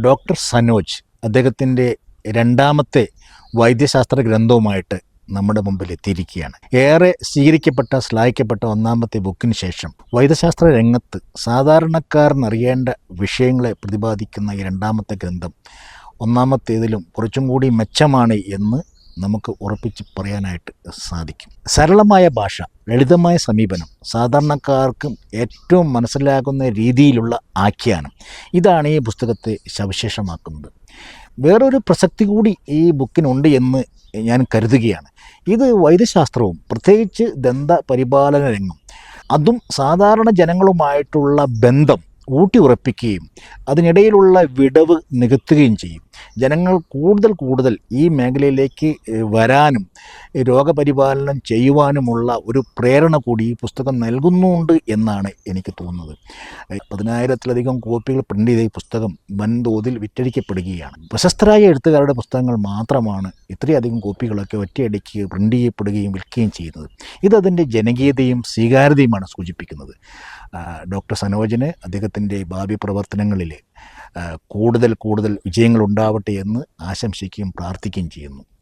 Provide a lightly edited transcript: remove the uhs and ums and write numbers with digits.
Doctor Sanoj അദ്ദേഹത്തിൻ്റെ രണ്ടാമത്തെ വൈദ്യശാസ്ത്ര ഗ്രന്ഥവുമായിട്ട് നമ്മുടെ മുമ്പിൽ എത്തിയിരിക്കുകയാണ്. ഏറെ സ്വീകരിക്കപ്പെട്ട ശ്ലാഘിക്കപ്പെട്ട ഒന്നാമത്തെ ബുക്കിന് ശേഷം വൈദ്യശാസ്ത്ര രംഗത്ത് സാധാരണക്കാരനറിയേണ്ട വിഷയങ്ങളെ പ്രതിപാദിക്കുന്ന ഈ രണ്ടാമത്തെ ഗ്രന്ഥം ഒന്നാമത്തേതിലും കുറച്ചും കൂടി മെച്ചമാണ് എന്ന് നമുക്ക് ഉറപ്പിച്ച് പറയാനായിട്ട് സാധിക്കും. സരളമായ ഭാഷ, ലളിതമായ സമീപനം, സാധാരണക്കാർക്കും ഏറ്റവും മനസ്സിലാകുന്ന രീതിയിലുള്ള ആഖ്യാനം, ഇതാണ് ഈ പുസ്തകത്തെ സവിശേഷമാക്കുന്നത്. വേറൊരു പ്രസക്തി കൂടി ഈ ബുക്കിനുണ്ട് എന്ന് ഞാൻ കരുതുകയാണ്. ഇത് വൈദ്യശാസ്ത്രവും പ്രത്യേകിച്ച് ദന്ത പരിപാലന രംഗം, അതും സാധാരണ ജനങ്ങളുമായിട്ടുള്ള ബന്ധം ഊട്ടി ഉറപ്പിക്കുകയും അതിനിടയിലുള്ള വിടവ് നികത്തുകയും ചെയ്യും. ജനങ്ങൾ കൂടുതൽ ഈ മേഖലയിലേക്ക് വരാനും രോഗപരിപാലനം ചെയ്യുവാനുമുള്ള ഒരു പ്രേരണ കൂടി ഈ പുസ്തകം നൽകുന്നുണ്ട് എന്നാണ് എനിക്ക് തോന്നുന്നത്. 10,000-ലധികം കോപ്പികൾ പ്രിൻ്റ് ചെയ്ത ഈ പുസ്തകം വൻതോതിൽ വിറ്റഴിക്കപ്പെടുകയാണ്. പ്രശസ്തരായ എഴുത്തുകാരുടെ പുസ്തകങ്ങൾ മാത്രമാണ് ഇത്രയധികം കോപ്പികളൊക്കെ ഒറ്റയടിക്ക് പ്രിൻ്റ് ചെയ്യപ്പെടുകയും വിൽക്കുകയും ചെയ്യുന്നത്. ഇതതിൻ്റെ ജനകീയതയും സ്വീകാര്യതയുമാണ് സൂചിപ്പിക്കുന്നത്. ഡോക്ടർ സനോജിന് അദ്ദേഹത്തിൻ്റെ ഭാവി പ്രവർത്തനങ്ങളിൽ കൂടുതൽ വിജയങ്ങൾ ഉണ്ടാവട്ടെ എന്ന് ആശംസിക്കുകയും പ്രാർത്ഥിക്കുകയും ചെയ്യുന്നു.